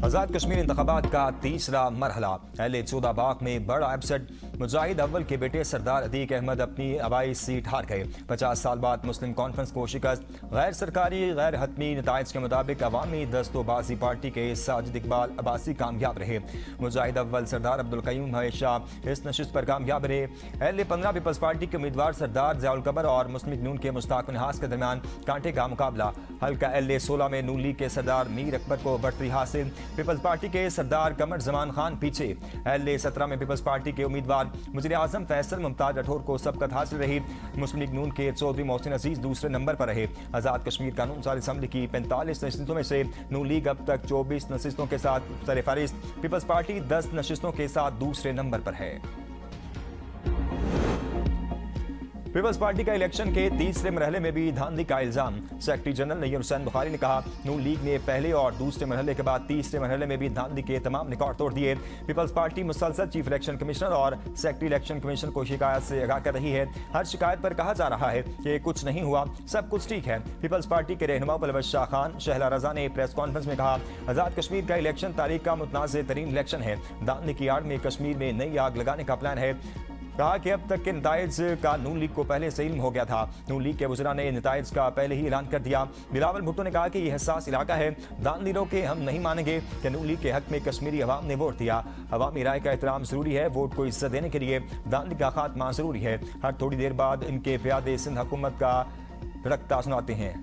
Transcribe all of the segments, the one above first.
आज़ाद कश्मीर इंतखाबात का तीसरा मरहला। अहले चौदाबाग में बड़ा अपसेट। मुजाहिद अव्वल के बेटे सरदार अतीक अहमद अपनी आबाई सीट हार गए। 50 साल बाद मुस्लिम कॉन्फ्रेंस को शिकस्त। गैर सरकारी गैर हतमी नताइज के मुताबिक अवामी दस्तोबाजी पार्टी के साजिद इकबाल अब्बासी कामयाब रहे। मुजाहिद अव्वल सरदार अब्दुल कयूम हमेशा इस नशिस्त पर कामयाब रहे। अहले 15 पीपल्स पार्टी के उम्मीदवार सरदार ज़ियाउल कमर और मुस्लिम लीग नून के मुश्ताक नहास के दरमियान कांटे का मुकाबला। हल्का अहले 16 में नून लीग के सरदार मीर अकबर को बढ़तरी हासिल। पीपल्स पार्टी के सरदार कमर जमान खान पीछे। अहले 17 में पीपल्स पार्टी के उम्मीदवार वज़ीर आज़म फैसल मुमताज राठौर को सबकत हासिल रही। मुस्लिम लीग नून के चौधरी मोहसिन अजीज दूसरे नंबर पर रहे। आज़ाद कश्मीर कानून साज असम्बली की 45 नशिस्तों में से नून लीग अब तक 24 नशिस्तों के साथ सरफहरिस्त। पीपल्स पार्टी 10 नशिस्तों के साथ दूसरे नंबर पर है। पीपल्स पार्टी का इलेक्शन के तीसरे मरहले में भी धांधली का इल्जाम। सेक्रेटरी जनरल नय्यर हुसैन बुखारी ने कहा, नून लीग ने पहले और दूसरे मरहले के बाद तीसरे मरहले में भी धांधली के तमाम रिकॉर्ड तोड़ दिए। पीपल्स पार्टी मुसलसल चीफ इलेक्शन कमिश्नर और सेक्रेटरी इलेक्शन कमीशन को शिकायत से आगाह कर रही है। हर शिकायत पर कहा जा रहा है कि कुछ नहीं हुआ, सब कुछ ठीक है। पीपल्स पार्टी के रहनुमा परवेज शाह खान शहला रजा ने प्रेस कॉन्फ्रेंस में कहा, आज़ाद कश्मीर का इलेक्शन तारीख का मुतनाज़ तरीन इलेक्शन है। धांधली की आड़ में कश्मीर में नई आग लगाने का प्लान है। कहा कि अब तक के नताइज का नून लीग को पहले से इल्म हो गया था। नून लीग के वज़रा ने नताइज का पहले ही ऐलान कर दिया। बिलावल भुट्टो ने कहा कि यह हसास इलाका है, धांधली के हम नहीं मानेंगे कि नून लीग के हक में कश्मीरी अवाम ने वोट दिया। अवामी राय का एहतराम जरूरी है, वोट को इज्जत देने के लिए धांधली का खात्मा जरूरी है। हर थोड़ी देर बाद इनके प्यादे सिंध हुकूमत का रखता सुनाते हैं।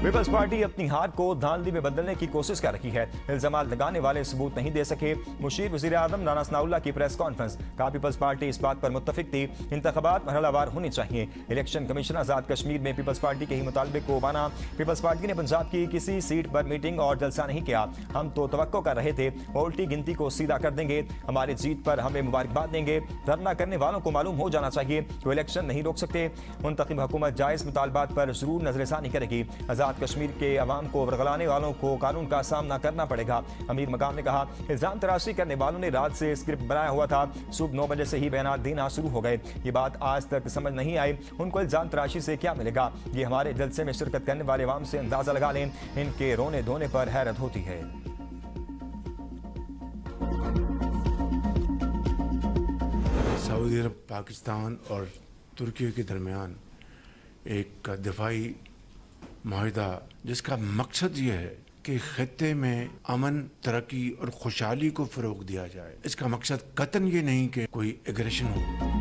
पीपल्स पार्टी अपनी हार को धांधली में बदलने की कोशिश कर रही है। इल्जाम लगाने वाले सबूत नहीं दे सके। मुशीर वज़ीर आज़म राना सनाउल्लाह की प्रेस कॉन्फ्रेंस। कहा, पीपल्स पार्टी इस बात पर मुत्तफिक थी, इंतखाबात मरहलावार होने चाहिए। इलेक्शन कमीशन आज़ाद कश्मीर में पीपल्स पार्टी के ही मुतालबे को माना। पीपल्स पार्टी ने पंजाब की किसी सीट पर मीटिंग और जलसा नहीं किया। हम तो तवक्को कर रहे थे उल्टी गिनती को सीधा कर देंगे, हमारी जीत पर हमें मुबारकबाद देंगे। धरना करने वालों को मालूम हो जाना चाहिए तो इलेक्शन नहीं रोक सकते। मुंतखब हुकूमत जायज़ मुतालबात पर जरूर नजरसानी करेगी। आज़ाद कश्मीर के अवाम को वर्गलाने वालों को कानून का सामना करना पड़ेगा। अमीर मकाम ने कहा, इल्जाम तराशी करने वालों ने रात से स्क्रिप्ट बनाया हुआ था, सुबह 9 बजे से ही बयान देना शुरू हो गए। ये बात आज तक समझ नहीं आई, उनको इल्जाम तराशी से क्या मिलेगा। ये हमारे जलसे में शिरकत करने वाले अवाम से अंदाजा लगा लें, इनके रोने धोने पर हैरत होती है। सऊदी अरब, पाकिस्तान और तुर्की के दरमियान एक दिफाई माहिदा जिसका मकसद ये है कि खित्ते में अमन, तरक्की और खुशहाली को फ़रोग दिया जाए। इसका मकसद कतन ये नहीं कि कोई एग्रेशन हो।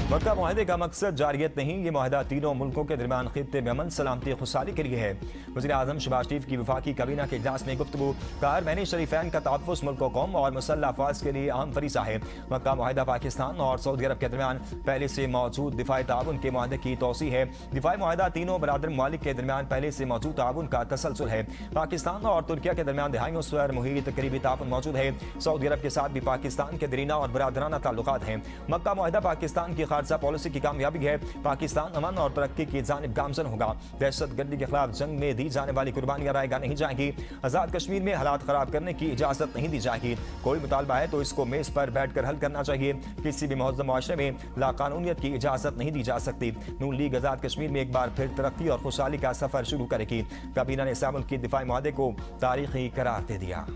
मक्का मुआहदे का मकसद जारियत नहीं, ये मुआहदा तीनों मुल्कों के दरमियान खित्ते में अमन, सलामती, खुशहाली के लिए है। वज़ीर आज़म शहबाज शरीफ की वफाकी काबीना के इजलास में गुफ्तगू। कहा, मैंने शरीफैन का तहफ़्फ़ुज़ मुल्क व कौम और मुसल्लह अफ़वाज के लिए अहम फरीज़ा है। मक्का मुआहदा पाकिस्तान और सऊदी अरब के दरमियान पहले से मौजूद दिफाई ताउन के मुआहदे की तोसी है। दिफाई मुआहदा तीनों बरादर ममालिक के दरमियान पहले से मौजूद ताउन का तसलसल है। पाकिस्तान और तुर्किया के दरमियान दहाइयों से मुहीत करीबी ताउन मौजूद है। सऊदी अरब के साथ भी पाकिस्तान के दरीना और बरादराना ताल्लुकात हैं। मक्का मुआहदा पाकिस्तान की खारजा पॉलिसी की कामयाबी है। पाकिस्तान अमन और तरक्की की जानिब गामजन होगा। दहशत गर्दी के खिलाफ जंग में दी जाने वाली कुर्बानियां रायगा नहीं जाएंगी। आज़ाद कश्मीर में हालात खराब करने की इजाजत नहीं दी जाएगी। कोई मुतालबा है तो इसको मेज पर बैठकर हल करना चाहिए। किसी भी महज़्ज़म मुआशरे में लाकानूनियत की इजाजत नहीं दी जा सकती। नून लीग आज़ाद कश्मीर में एक बार फिर तरक्की और खुशहाली का सफर शुरू करेगी। काबीना ने इस मुल्क की दिफाई मुआहदे को तारीखी करार दे दिया।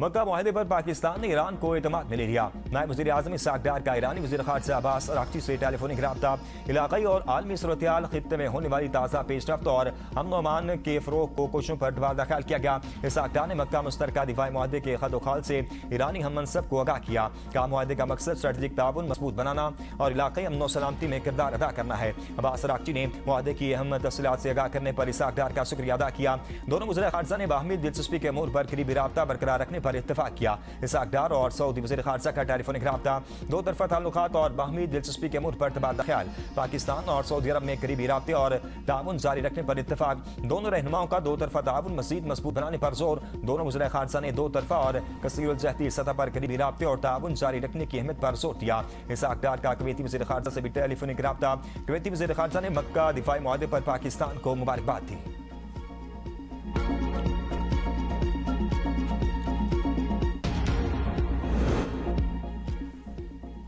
मक्का मुआहदे पर पाकिस्तान ने ईरान को एतमाद में ले लिया। नायब वज़ीर आज़म इसहाक़ डार का ईरानी वज़ीर ख़ारिजा अब्बास अराग़ची से टेलीफोनिक रब्ता। इलाक़ाई और आलमी सूरत-ए-हाल, खित्ते में होने वाली ताज़ा पेशरफ्त और अमन व अमान के फ़रोग़ को कोशिशों पर तबादला ख्याल किया गया। इसहाक़ डार ने मक्का मुश्तरका दिफाई मुआहदे के खद-ओ-खाल से ईरानी हम मनसब को आगाह किया। कहा, मुआहदे का मकसद स्ट्रेटेजिक ताउन मजबूत बनाना और इलाक़ाई अमन व सलामती में किरदार अदा करना है। अब्बास अराग़ची ने मुआहदे की अहम तफ़सीलात से आगाह करने पर इसहाक़ डार का शुक्रिया अदा किया। दोनों वज़ीर ख़ारिजा ने बाहमी दिलचस्पी के अमूर पर करीबी रब्ता बरकरार रखने पर इत्तफ़ाक़ किया। इसहाक़ डार और सऊदी वज़ीर ख़ारिजा का टेलीफोनिक रब्ता, दो तरफ़ा ताल्लुकात और बाहमी दिलचस्पी के अमूर पर तबादला ख्याल। पाकिस्तान और सऊदी अरब में करीबी राब्ते और ताउन जारी रखने पर इत्तफ़ाक़। दोनों रहनुमाओं का दो तरफ़ा ताउन मज़ीद मजबूत बनाने पर जोर। दोनों वज़ीर ख़ारिजा ने दो तरफ़ा और कसीरुल-जहती सतह पर करीबी राब्ते और ताउन जारी रखने की अहमियत पर जोर दिया। इसहाक़ डार का कुवैती वज़ीर ख़ारिजा से भी टेलीफोनिक रब्ता। कुवैती वज़ीर ख़ारिजा ने मक्का दिफाई मुआहदे पर पाकिस्तान को मुबारकबाद दी।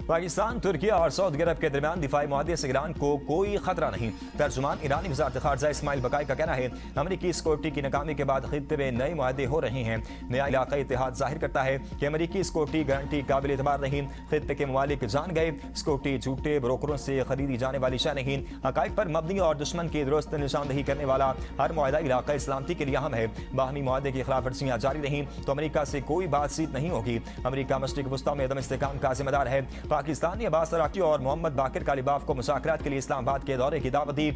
पाकिस्तान, तुर्की और सऊदी अरब के दरमियान दिफाई मुआहदे से ईरान को कोई खतरा नहीं। तर्जुमान ईरानी वज़ारत ख़ारजा इस्माइल बकाई का कहना है, अमरीकी सिक्योरिटी की नाकामी के बाद खित्ते में नए मुआहदे हो रहे हैं। नया इलाक़ाई इत्तेहाद जाहिर करता है कि अमरीकी सिक्योरिटी गारंटी काबिल एतबार नहीं। खित्ते के ममालिक जान गए सिक्योरिटी झूठे ब्रोकरों से खरीदी जाने वाली शय नहीं। हक़ाइक़ पर मबनी और दुश्मन की दुरुस्त निशानदही करने वाला हर मुआहदा इलाक़ाई सलामती के लिए अहम है। बाहमी मुआहदे की खिलाफ वर्जियाँ जारी रहीं तो अमरीका से कोई बातचीत नहीं होगी। अमरीका मशरिक़ वस्ता में अदम इस्तेहकाम का जिम्मेदार है। पाकिस्तान ने अब्बास अराक़ची और मोहम्मद बाकिर कालिबाफ को मुज़ाकरात के लिए इस्लामाबाद के दौरे की दावत दी।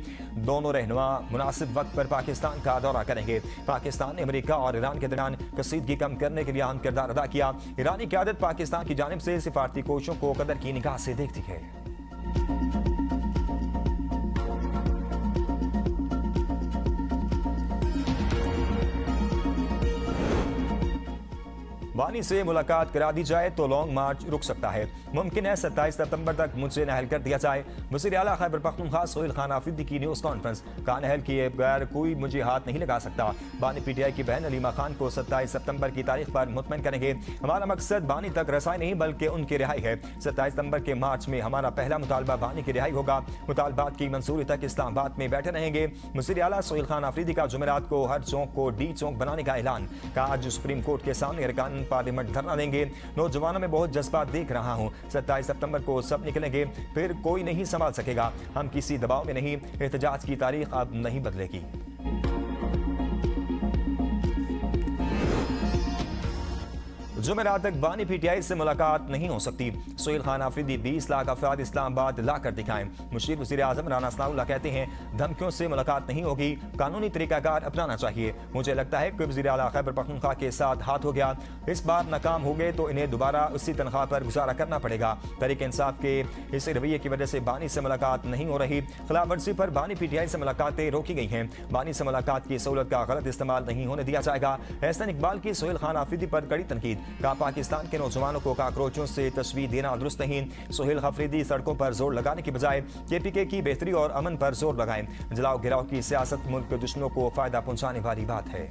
दोनों रहनुमा मुनासिब वक्त पर पाकिस्तान का दौरा करेंगे। पाकिस्तान ने अमरीका और ईरान के दरमियान कशीदगी कम करने के लिए अहम किरदार अदा किया। ईरानी क़यादत पाकिस्तान की जानिब से सिफारती कोशिशों को कदर की निगाह से देखती है। बानी से मुलाकात करा दी जाए तो लॉन्ग मार्च रुक सकता है। मुमकिन है 27 सितंबर तक मुझसे नहल कर दिया जाए। वज़ीर आला खैबर पख्तूनख्वा सोहेल खान आफरीदी की न्यूज़ कॉन्फ्रेंस, कहा नहल किए बगैर कोई मुझे हाथ नहीं लगा सकता। बानी PTI की बहन अलीमा खान को 27 सितंबर की तारीख पर मुतमईन करेंगे। हमारा मकसद बानी तक रसाई नहीं बल्कि उनकी रिहाई है। 27 सितंबर के मार्च में हमारा पहला मुतालबा बानी की रिहाई होगा। मुतालबात की मंजूरी तक इस्लामाबाद में बैठे रहेंगे। वज़ीर आला सोहेल खान आफरीदी का जुमेरात को हर चौक को D चौक बनाने का ऐलान। कहा आज सुप्रीम कोर्ट के सामने अरकान पार्लियामेंट धरना देंगे। नौजवानों में बहुत जज्बात देख रहा हूं। 27 सितंबर को सब निकलेंगे, फिर कोई नहीं संभाल सकेगा। हम किसी दबाव में नहीं। एहतजाज की तारीख अब नहीं बदलेगी। जुमेरात तक बानी PTI से मुलाकात नहीं हो सकती। सोहेल खान आफरीदी 20 लाख अफराद इस्लामाबाद ला कर दिखाएं। मुशीर वज़ीर आज़म राना सनाउल्लाह कहते हैं धमकियों से मुलाकात नहीं होगी, कानूनी तरीकाकार अपनाना चाहिए। मुझे लगता है कि वज़ीर आला खैबर पख्तूनख्वा के साथ हाथ हो गया। इस बार नाकाम हो गए तो इन्हें दोबारा उसी तनख्वाह पर गुजारा करना पड़ेगा। तहरीक इंसाफ के इस रवैये की वजह से बानी से मुलाकात नहीं हो रही। खिलाफ वर्जी पर बानी PTI से मुलाकातें रोकी गई हैं। बानी से मुलाकात की सहूलत का गलत इस्तेमाल नहीं होने दिया जाएगा। एहसन इकबाल की सोहेल खान आफरीदी पर कड़ी तनकीद। कहा पाकिस्तान के नौजवानों को काकरोचों से तशवीह देना दुरुस्त नहीं। सोहेल आफरीदी सड़कों पर जोर लगाने की बजाय KPK की बेहतरी और अमन पर जोर लगाएं। जलाओ गिराव की सियासत मुल्क के दुश्मनों को फायदा पहुंचाने वाली बात है।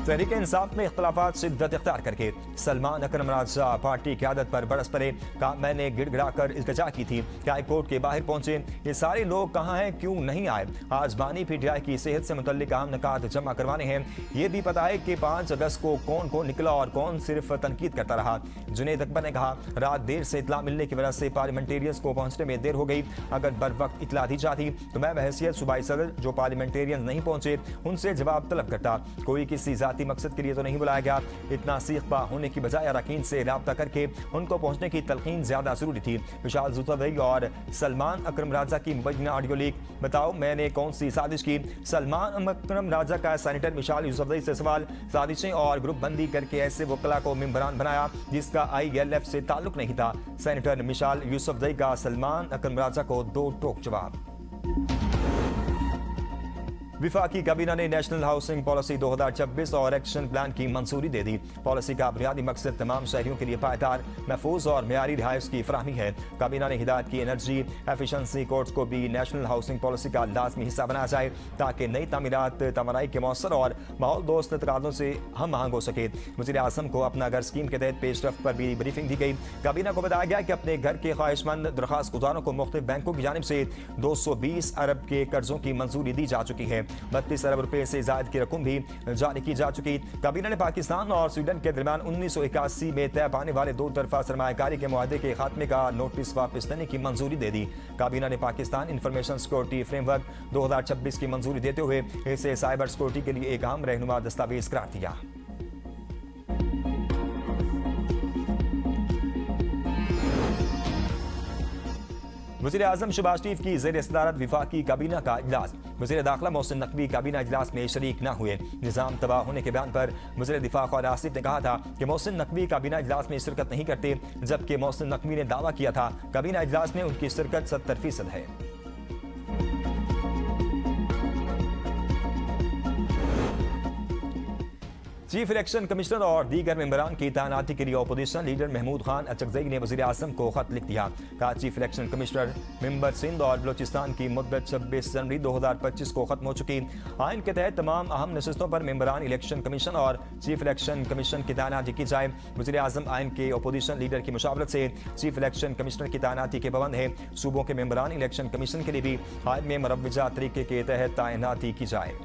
तहरीक इंसाफ में इख्तलाफात शिद्दत इख्तियार करके सलमान अकरम राजा पार्टी क़यादत पर बरस पड़े। कहा मैंने गिड़गिड़ा कर इल्तिजा की थी कि हाई कोर्ट के बाहर पहुंचे। ये सारे लोग कहाँ हैं, क्यों नहीं आए? आज बानी PTI की सेहत से मुतल्लिक अहम निकात जमा करवाने हैं। ये भी पता है कि 5 अगस्त को कौन कौन निकला और कौन सिर्फ तनकीद करता रहा। जुनैद अकबर ने कहा रात देर से इतला मिलने की वजह से पार्लियामेंटेरियंस को पहुंचने में देर हो गई। अगर बर वक्त इतला दी जाती तो मैं बहैसियत सूबाई सदर जो पार्लियामेंटेरियंस नहीं पहुंचे उनसे जवाब तलब करता। कोई किसी जाती मकसद के लिए तो नहीं बुलाया गया। इतना सीखबा होने की बजाय अरकान से राब्ता करके उनको पहुंचने की तलकीन ज्यादा जरूरी थी। विशाल यूसुफजई और सलमान अकरम राजा की मुबैना ऑडियो लीक। बताओ मैंने कौन सी साजिश की? सलमान अकरम राजा का सेनेटर विशाल यूसुफजई से सवाल। साजिशें और ग्रुप बंदी करके ऐसे वकला को मेंबरान बनाया जिसका ILF से ताल्लुक नहीं था। सेनेटर मिशाल यूसुफजई का सलमान अकरम राजा को दो टोक जवाब। विफाकी काबीना ने नेशनल हाउसिंग पॉलिसी 2026 और एक्शन प्लान की मंजूरी दे दी। पॉलिसी का बुनियादी मकसद तमाम शहरियों के लिए पायदार, महफूज और मेयारी रिहाइश की फराहमी है। काबीना ने हिदायत की एनर्जी एफिशिएंसी कोर्ट्स को भी नेशनल हाउसिंग पॉलिसी का लाजमी हिस्सा बनाया जाए ताकि नई तामीरात तमराई के मौसर और माहौल दोस्त तकाज़ों से हम आहंग हो सके। वज़ीर आज़म को अपना घर स्कीम के तहत पेशरफ्त पर भी ब्रीफिंग दी गई। काबीना को बताया गया कि अपने घर के ख्वाहिशमंद दरख्वास्त गुजारों को मुख्तलिफ बैंकों की जानिब से 220 अरब के कर्जों की मंजूरी दी जा चुकी है। 32 अरब रुपए से ज्यादा की रकम भी जारी की जा चुकी। काबीना ने पाकिस्तान और स्वीडन के दरमियान 1981 में तय पाने वाले दो तरफा सरमायाकारी के मुआहदे के खात्मे का नोटिस वापस लेने की मंजूरी दे दी। काबीना ने पाकिस्तान इंफॉर्मेशन सिक्योरिटी फ्रेमवर्क 2026 की मंजूरी देते हुए इसे साइबर सिक्योरिटी के लिए एक अहम रहनुमा दस्तावेज करार दिया। वज़ीर आज़म शहबाज शरीफ की ज़ेर सदारत विफाकी काबीना का इजलास। वज़ीर दाखिला मोहसिन नकवी काबीना इजलास में शरीक न हुए। निज़ाम तबाह होने के बयान पर वज़ीर दिफा ख्वाजा आसिफ ने कहा था कि मोहसिन नकवी काबीना इजलास में शिरकत नहीं करते, जबकि मोहसिन नकवी ने दावा किया था काबीना इजलास में उनकी शिरकत 70% है। चीफ इलेक्शन कमिश्नर और दीगर मेंबरान की तैनाती के लिए अपोजिशन लीडर महमूद खान अचकजई ने वज़ीर आज़म को खत लिख दिया। कहा chief election commissioner member Sindh और बलोचिस्तान की मुद्दत 26 जनवरी 2025 को खत्म हो चुकी। आइन के तहत तमाम अहम नशिस्तों पर मेंबरान इलेक्शन कमीशन और चीफ इलेक्शन कमीशन की तैनाती की जाए। वज़ीर आज़म आइन के अपोजिशन लीडर की मुशावरत से चीफ इलेक्शन कमिश्नर की तैनाती के पाबंद है। सूबों के मेंबरान इलेक्शन कमीशन के लिए भी आइन में मुरव्वजा तरीके के तहत तैनाती की जाए।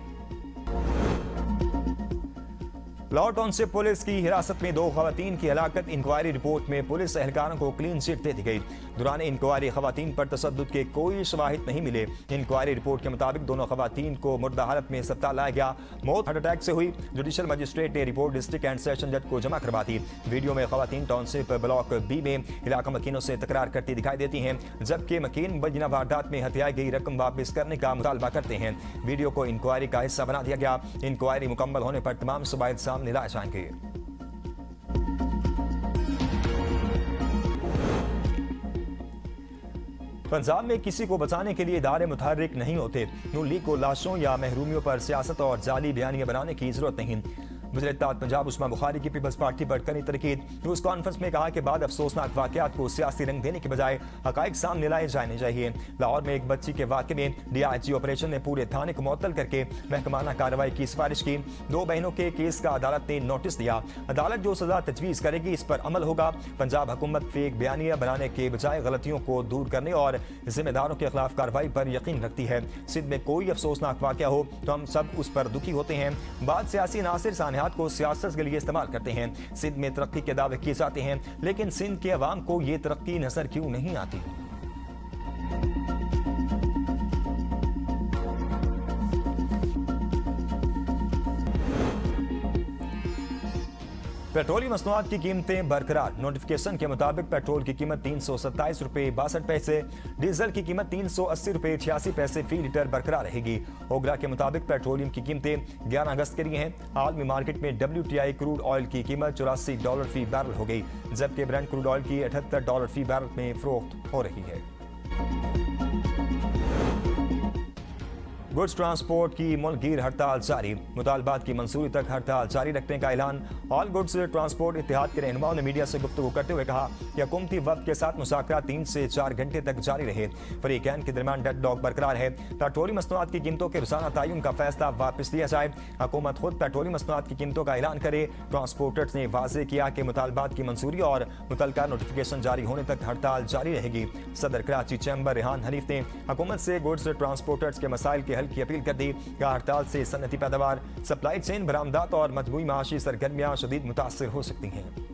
लाहौर टाउनशिप पुलिस की हिरासत में 2 खवातीन की हलाकत। इंक्वायरी रिपोर्ट में पुलिस एहलकारों को क्लीन चिट दे दी गई। दौरान इंक्वायरी खवातीन पर तशद्दुद के कोई शवाहिद नहीं मिले। इंक्वायरी रिपोर्ट के मुताबिक दोनों खवातीन को मुर्दा हालत में अस्पताल लाया गया। मौत हार्ट अटैक से हुई। जुडिशल मजिस्ट्रेट ने रिपोर्ट डिस्ट्रिक्ट एंड सेशन जज को जमा करवा दी। वीडियो में खवातीन टाउनशिप ब्लॉक बी में इलाका मकीनों से तकरार करती दिखाई देती हैं, जबकि मकीन मुबैना वारदात में हथियाई गई रकम वापस करने का मुतालबा करते हैं। वीडियो को इंक्वायरी का हिस्सा बना दिया गया। इंक्वायरी मुकम्मल होने पर तमाम शवाहिद सामने लाए जाएंगे। पंजाब में किसी को बचाने के लिए इदारे मुतहर्रिक नहीं होते। नून लीग को लाशों या महरूमियों पर सियासत और जाली बयानियां बनाने की जरूरत नहीं। वज़ीर इत्तेहाद पंजाब उस्मान बुखारी की पीपल्स पार्टी पर कड़ी तनकीद। न्यूज़ कॉन्फ्रेंस में कहा कि बाद अफसोसनाक वाक़यात को सियासी रंग देने के बजाय हक़ाइक़ सामने लाए जाने चाहिए। लाहौर में एक बच्ची के वाक़े में DIG ऑपरेशन ने पूरे थाने को मुअत्तल करके महकमाना कार्रवाई की सिफारिश की। 2 बहनों के केस का अदालत ने नोटिस दिया। अदालत जो सजा तजवीज़ करेगी इस पर अमल होगा। पंजाब हुकूमत फेक बयानियां बनाने के बजाय गलतियों को दूर करने और जिम्मेदारों के खिलाफ कार्रवाई पर यकीन रखती है। सिंध में कोई अफसोसनाक वाक़या हो तो हम सब उस पर दुखी होते हैं। बाद सियासी नासिर सानहात को सियासत के लिए इस्तेमाल करते हैं। सिंध में तरक्की के दावे किए जाते हैं, लेकिन सिंध के अवाम को ये तरक्की नजर क्यों नहीं आती? पेट्रोलियम मसनूआत की कीमतें बरकरार। नोटिफिकेशन के मुताबिक पेट्रोल की कीमत 327 रुपये 62 पैसे, डीजल की कीमत 380 रुपये 86 पैसे फी लीटर बरकरार रहेगी। ओगरा के मुताबिक पेट्रोलियम की कीमतें 11 अगस्त के लिए हैं। आलमी मार्केट में WTI क्रूड ऑयल की कीमत $84 फी बैरल हो गई, जबकि ब्रेंट क्रूड ऑयल की $78 फी बैरल में फरोख्त हो रही है। गुड्स ट्रांसपोर्ट की मुल्कगीर हड़ताल जारी। मुतालबात की मंजूरी तक हड़ताल जारी रखने का ऐलान। ऑल गुड्स ट्रांसपोर्ट इत्तेहाद के रहनुमाओं ने मीडिया से गुफ्तगू करते हुए कहा कि हुकूमती वफ्द के साथ मुज़ाकरात 3 से 4 घंटे तक जारी रहे। फरीकैन के दरमियान डेडलॉक बरकरार है। पेट्रोलियम मसनूआत की कीमतों के रोजाना तयन का फैसला वापस लिया जाए। हुकूमत खुद पेट्रोलियम मसनूआत की कीमतों का ऐलान करे। ट्रांसपोर्टर्स ने वाज़ेह किया कि मुतालबात की मंजूरी और मुतल्लका नोटिफिकेशन जारी होने तक हड़ताल जारी रहेगी। सदर कराची चैम्बर रेहान हनीफ ने हुकूमत से गुड्स ट्रांसपोर्टर्स के मसाइल के हल की अपील कर दी। हड़ताल से सनती पैदावार, सप्लाई चेन, बरामदात और मजमूई माशी सरगर्मियां शदीद मुतासर हो सकती हैं।